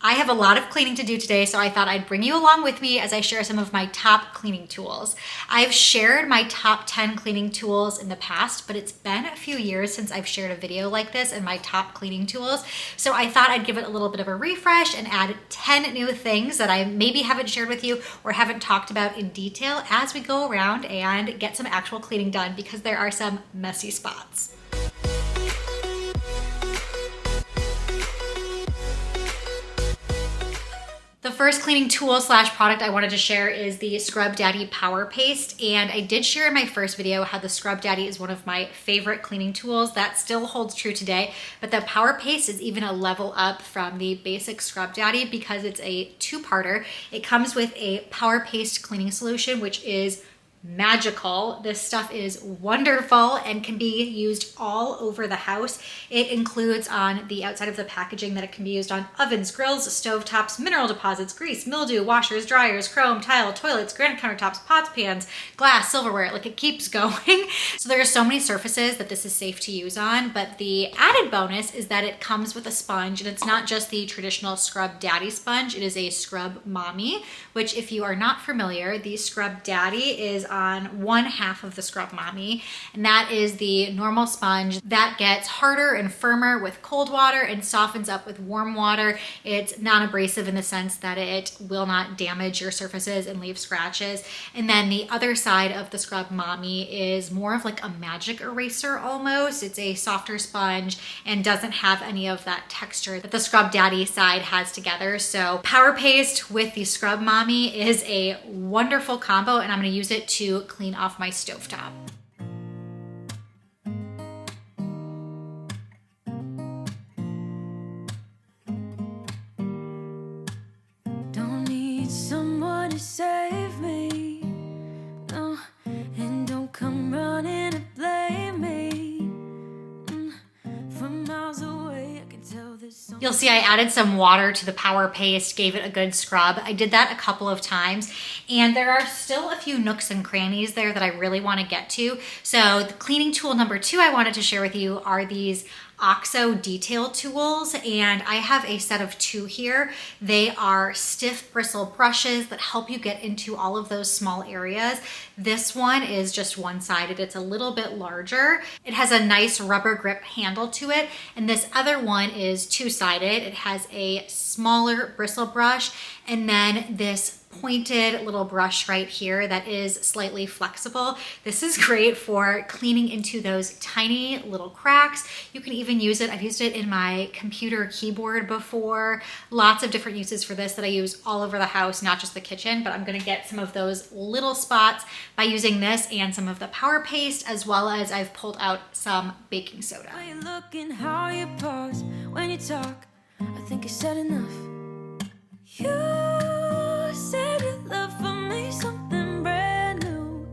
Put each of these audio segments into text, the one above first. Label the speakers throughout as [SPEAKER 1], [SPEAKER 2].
[SPEAKER 1] I have a lot of cleaning to do today, so I thought I'd bring you along with me as I share some of my top cleaning tools. I've shared my top 10 cleaning tools in the past, but it's been a few years since I've shared a video like this and my top cleaning tools. So I thought I'd give it a little bit of a refresh and add 10 new things that I maybe haven't shared with you or haven't talked about in detail as we go around and get some actual cleaning done, because there are some messy spots. The first cleaning tool slash product I wanted to share is the Scrub Daddy Power Paste. And I did share in my first video how the Scrub Daddy is one of my favorite cleaning tools. That still holds true today, but the Power Paste is even a level up from the basic Scrub Daddy because it's a two-parter. It comes with a Power Paste cleaning solution, which is magical. This stuff is wonderful and can be used all over the house. It includes on the outside of the packaging that it can be used on ovens, grills, stovetops, mineral deposits, grease, mildew, washers, dryers, chrome, tile, toilets, granite countertops, pots, pans, glass, silverware. Like, it keeps going. So there are so many surfaces that this is safe to use on, but the added bonus is that it comes with a sponge, and it's not just the traditional Scrub Daddy sponge. It is a Scrub Mommy, which, if you are not familiar, the Scrub Daddy is on one half of the Scrub Mommy, and that is the normal sponge that gets harder and firmer with cold water and softens up with warm water. It's non-abrasive in the sense that it will not damage your surfaces and leave scratches. And then the other side of the Scrub Mommy is more of like a magic eraser almost. It's a softer sponge and doesn't have any of that texture that the Scrub Daddy side has together. So Power Paste with the Scrub Mommy is a wonderful combo, and I'm going to use it to clean off my stovetop.
[SPEAKER 2] Don't need someone to save me, no, and don't come running to blame me. From miles away, I can tell this.
[SPEAKER 1] You'll see I added some water to the Power Paste, gave it a good scrub. I did that a couple of times, and there are still a few nooks and crannies there that I really want to get to. So the cleaning tool number 2 I wanted to share with you are these OXO detail tools, and I have a set of 2 here. They are stiff bristle brushes that help you get into all of those small areas. This one is just one-sided. It's a little bit larger. It has a nice rubber grip handle to it, and this other one is two-sided. It has a smaller bristle brush and then this pointed little brush right here that is slightly flexible. This is great for cleaning into those tiny little cracks. You can even use it, I've used it in my computer keyboard before. Lots of different uses for this that I use all over the house, not just the kitchen, but I'm gonna get some of those little spots by using this and some of the Power Paste, as well as I've pulled out some baking soda.
[SPEAKER 2] How you looking, how you pause when you talk, I think you said enough. You said your love for me something brand new.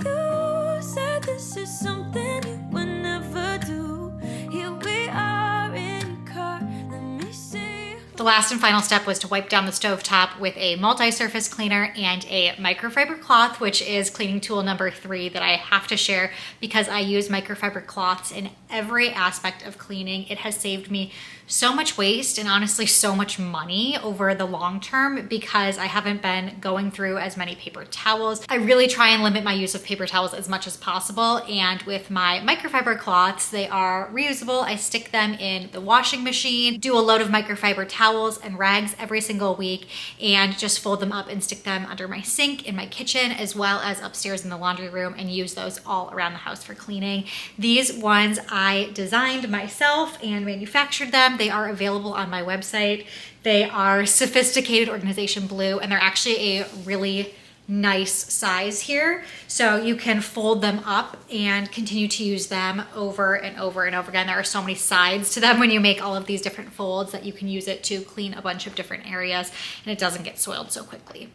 [SPEAKER 2] You said this is something you would never do. Here we are in your car, let me see.
[SPEAKER 1] The last and final step was to wipe down the stovetop with a multi-surface cleaner and a microfiber cloth, which is cleaning tool number 3 that I have to share because I use microfiber cloths in every aspect of cleaning. It has saved me so much waste and honestly so much money over the long term because I haven't been going through as many paper towels. I really try and limit my use of paper towels as much as possible, and with my microfiber cloths, they are reusable. I stick them in the washing machine, do a load of microfiber towels and rags every single week, and just fold them up and stick them under my sink in my kitchen as well as upstairs in the laundry room, and use those all around the house for cleaning. These ones I designed myself and manufactured them. They are available on my website. They are sophisticated organization blue, and they're actually a really nice size here. So you can fold them up and continue to use them over and over and over again. There are so many sides to them when you make all of these different folds that you can use it to clean a bunch of different areas, and it doesn't get soiled so quickly.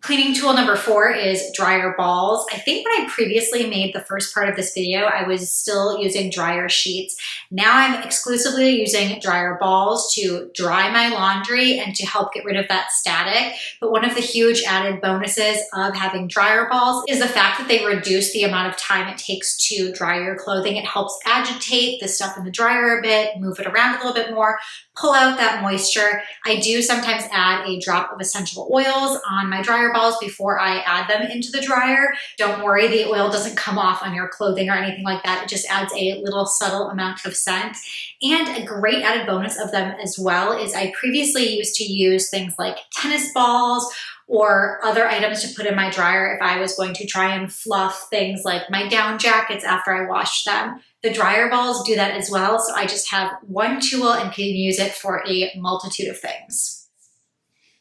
[SPEAKER 1] Cleaning tool number 4 is dryer balls. I think when I previously made the first part of this video, I was still using dryer sheets. Now I'm exclusively using dryer balls to dry my laundry and to help get rid of that static. But one of the huge added bonuses of having dryer balls is the fact that they reduce the amount of time it takes to dry your clothing. It helps agitate the stuff in the dryer a bit, move it around a little bit more, pull out that moisture. I do sometimes add a drop of essential oils on my dryer balls before I add them into the dryer. Don't worry, the oil doesn't come off on your clothing or anything like that. It just adds a little subtle amount of scent. And a great added bonus of them as well is I previously used to use things like tennis balls or other items to put in my dryer if I was going to try and fluff things like my down jackets after I washed them. The dryer balls do that as well, so I just have one tool and can use it for a multitude of things.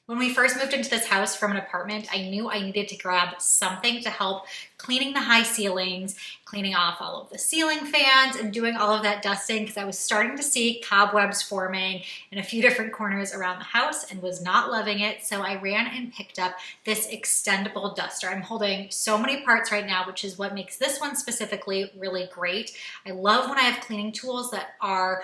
[SPEAKER 1] When we first moved into this house from an apartment, I knew I needed to grab something to help cleaning the high ceilings, cleaning off all of the ceiling fans, and doing all of that dusting because I was starting to see cobwebs forming in a few different corners around the house and was not loving it. So I ran and picked up this extendable duster. I'm holding so many parts right now, which is what makes this one specifically really great. I love when I have cleaning tools that are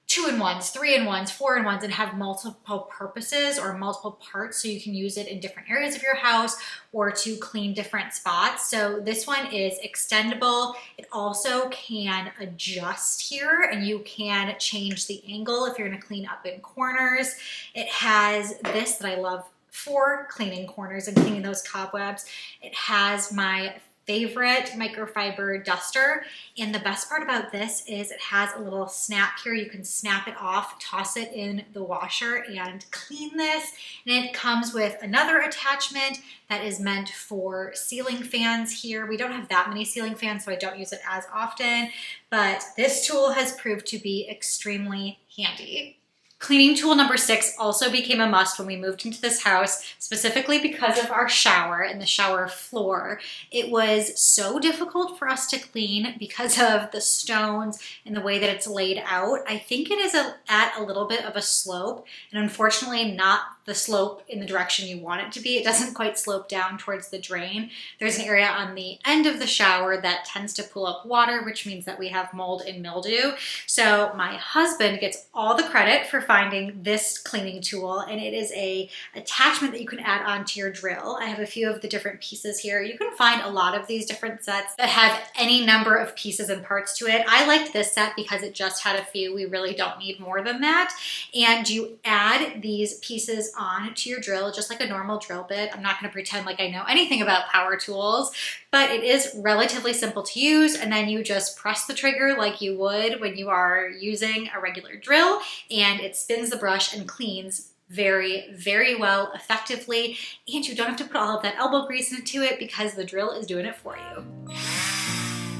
[SPEAKER 1] 2-in-1s, 3-in-1s, 4-in-1s, and have multiple purposes or multiple parts so you can use it in different areas of your house or to clean different spots. So this one is extendable. It also can adjust here and you can change the angle if you're gonna clean up in corners. It has this that I love for cleaning corners and cleaning those cobwebs. It has my favorite microfiber duster. And the best part about this is it has a little snap here. You can snap it off, toss it in the washer and clean this. And it comes with another attachment that is meant for ceiling fans here. We don't have that many ceiling fans, so I don't use it as often, but this tool has proved to be extremely handy. Cleaning tool number 6 also became a must when we moved into this house, specifically because of our shower and the shower floor. It was so difficult for us to clean because of the stones and the way that it's laid out. I think it is at a little bit of a slope, and unfortunately not the slope in the direction you want it to be. It doesn't quite slope down towards the drain. There's an area on the end of the shower that tends to pull up water, which means that we have mold and mildew. So my husband gets all the credit for finding this cleaning tool, and it is a attachment that you can add onto your drill. I have a few of the different pieces here. You can find a lot of these different sets that have any number of pieces and parts to it. I liked this set because it just had a few. We really don't need more than that. And you add these pieces on to your drill just like a normal drill bit. I'm not going to pretend like I know anything about power tools, but it is relatively simple to use, and then you just press the trigger like you would when you are using a regular drill, and it spins the brush and cleans very, very well, effectively, and you don't have to put all of that elbow grease into it because the drill is doing it for you.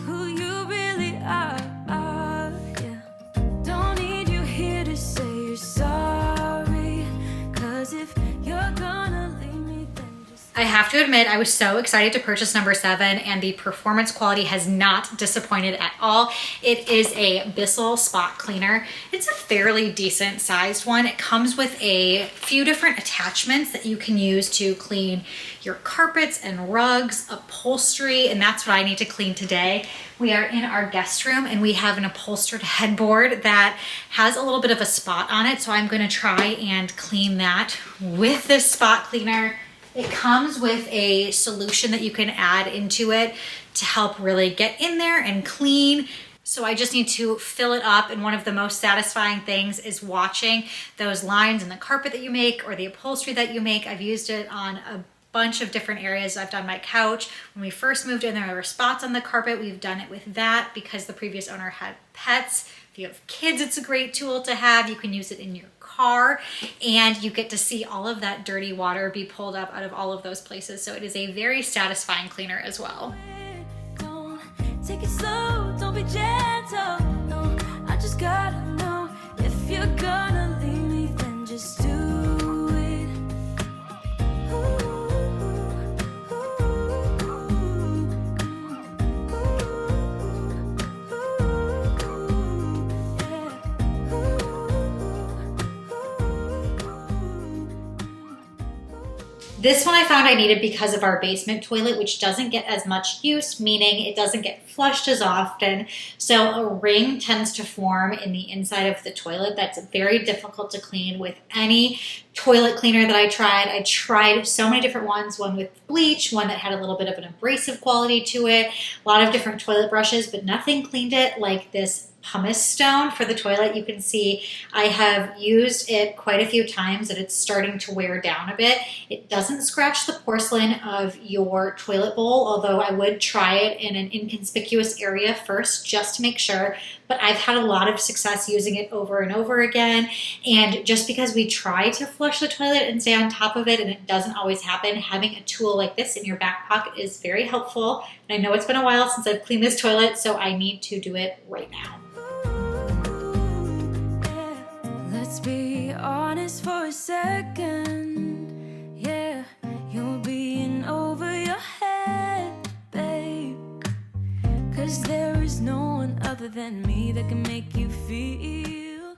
[SPEAKER 2] Who you really are, yeah. Don't need you here to say you're sorry, 'cause if you're gonna leave me, then just...
[SPEAKER 1] I have to admit, I was so excited to purchase number 7, and the performance quality has not disappointed at all. It is a Bissell spot cleaner. It's a fairly decent sized one. It comes with a few different attachments that you can use to clean your carpets and rugs, upholstery, and that's what I need to clean today. We are in our guest room and we have an upholstered headboard that has a little bit of a spot on it, so I'm gonna try and clean that with this spot cleaner. It comes with a solution that you can add into it to help really get in there and clean. So I just need to fill it up, and one of the most satisfying things is watching those lines in the carpet that you make or the upholstery that you make. I've used it on a bunch of different areas. I've done my couch. When we first moved in, there were spots on the carpet. We've done it with that because the previous owner had pets. If you have kids, it's a great tool to have. You can use it in your car, and you get to see all of that dirty water be pulled up out of all of those places. So it is a very satisfying cleaner as well.
[SPEAKER 2] Don't take it slow, don't be gentle. No, I just gotta know if you're gonna leave me, then just do it.
[SPEAKER 1] This one I found I needed because of our basement toilet, which doesn't get as much use, meaning it doesn't get flushed as often. So a ring tends to form in the inside of the toilet. That's very difficult to clean with any toilet cleaner that I tried. I tried so many different ones, one with bleach, one that had a little bit of an abrasive quality to it, a lot of different toilet brushes, but nothing cleaned it like this pumice stone for the toilet. You can see I have used it quite a few times and it's starting to wear down a bit. It doesn't scratch the porcelain of your toilet bowl, although I would try it in an inconspicuous area first just to make sure. But I've had a lot of success using it over and over again. And just because we try to flush the toilet and stay on top of it and it doesn't always happen, having a tool like this in your back pocket is very helpful. And I know it's been a while since I've cleaned this toilet, so I need to do it right now.
[SPEAKER 2] Let's be honest for a second. Yeah, you're being over your head, babe. 'Cause there is no one other than me that can make you feel.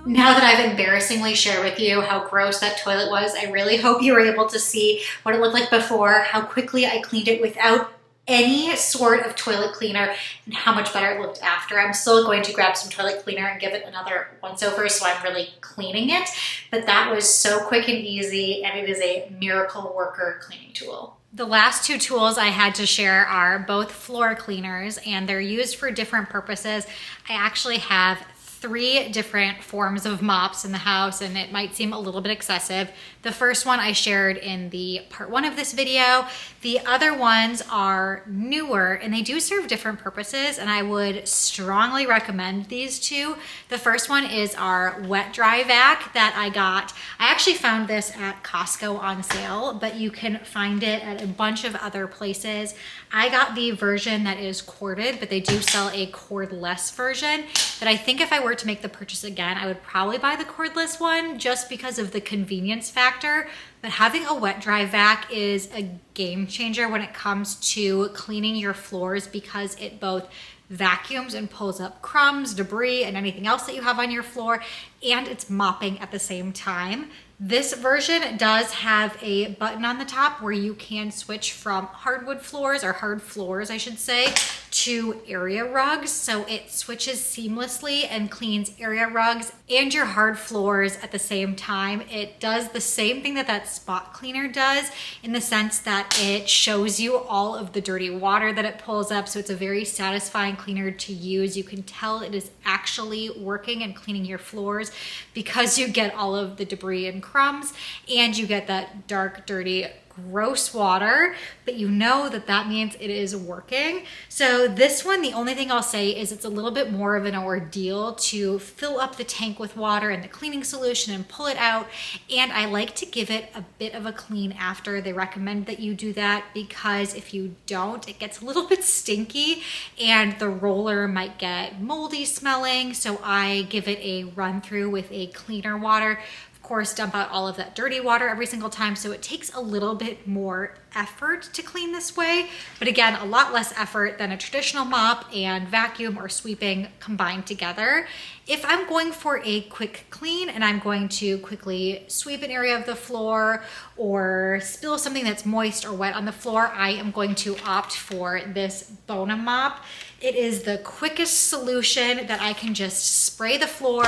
[SPEAKER 1] Now that I've embarrassingly shared with you how gross that toilet was, I really hope you were able to see what it looked like before, how quickly I cleaned it without any sort of toilet cleaner, and how much better it looked after. I'm still going to grab some toilet cleaner and give it another once over so I'm really cleaning it. But that was so quick and easy, and it is a miracle worker cleaning tool. The last two tools I had to share are both floor cleaners, and they're used for different purposes. I actually have 3 different forms of mops in the house, and it might seem a little bit excessive. The first one I shared in the part 1 of this video. The other ones are newer and they do serve different purposes, and I would strongly recommend these two. The first one is our wet dry vac that I got. I actually found this at Costco on sale, but you can find it at a bunch of other places. I got the version that is corded, but they do sell a cordless version that I think if I were to make the purchase again, I would probably buy the cordless one just because of the convenience factor. But having a wet dry vac is a game changer when it comes to cleaning your floors, because it both vacuums and pulls up crumbs, debris, and anything else that you have on your floor, and it's mopping at the same time. This version does have a button on the top where you can switch from hardwood floors, or hard floors I should say, to area rugs. So it switches seamlessly and cleans area rugs and your hard floors at the same time. It does the same thing that that spot cleaner does, in the sense that it shows you all of the dirty water that it pulls up. So it's a very satisfying cleaner to use. You can tell it is actually working and cleaning your floors because you get all of the debris and crumbs, and you get that dark, dirty, gross water, but you know that that means it is working. So this one, the only thing I'll say is it's a little bit more of an ordeal to fill up the tank with water and the cleaning solution and pull it out. And I like to give it a bit of a clean after. They recommend that you do that because if you don't, it gets a little bit stinky and the roller might get moldy smelling. So I give it a run through with a cleaner water. Course, dump out all of that dirty water every single time, so it takes a little bit more effort to clean this way, but again, a lot less effort than a traditional mop and vacuum or sweeping combined together. If I'm going for a quick clean and I'm going to quickly sweep an area of the floor or spill something that's moist or wet on the floor, I am going to opt for this Bona mop. It is the quickest solution that I can just spray the floor,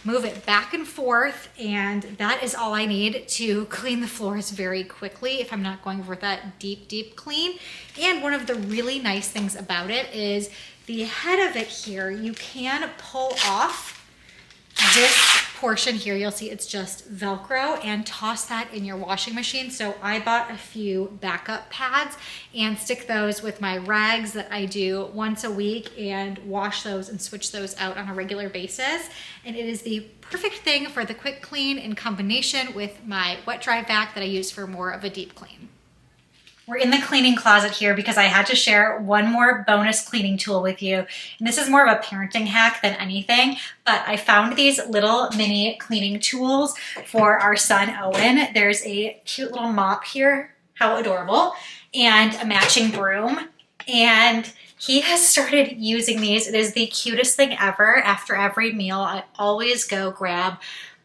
[SPEAKER 1] move it back and forth, and that is all I need to clean the floors very quickly if I'm not going for that deep, deep clean. And one of the really nice things about it is the head of it here, you can pull off this portion here. You'll see it's just Velcro, and toss that in your washing machine. So I bought a few backup pads and stick those with my rags that I do once a week and wash those and switch those out on a regular basis. And it is the perfect thing for the quick clean in combination with my wet dry vac that I use for more of a deep clean. We're in the cleaning closet here because I had to share one more bonus cleaning tool with you. And this is more of a parenting hack than anything, but I found these little mini cleaning tools for our son, Owen. There's a cute little mop here, how adorable, and a matching broom. And he has started using these. It is the cutest thing ever. After every meal, I always go grab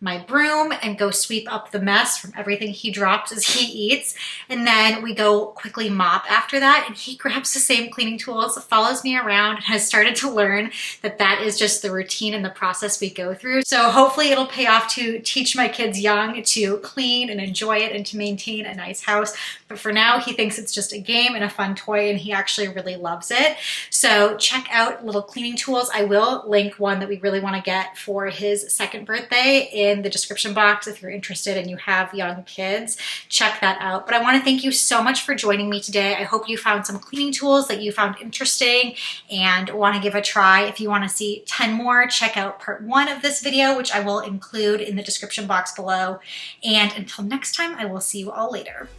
[SPEAKER 1] my broom and go sweep up the mess from everything he drops as he eats. And then we go quickly mop after that. And he grabs the same cleaning tools, follows me around, and has started to learn that that is just the routine and the process we go through. So hopefully it'll pay off to teach my kids young to clean and enjoy it and to maintain a nice house. But for now, he thinks it's just a game and a fun toy, and he actually really loves it. So check out little cleaning tools. I will link one that we really want to get for his second birthday in the description box if you're interested and you have young kids. Check that out. But I want to thank you so much for joining me today. I hope you found some cleaning tools that you found interesting and want to give a try. If you want to see 10 more, check out part 1 of this video, which I will include in the description box below. And until next time, I will see you all later.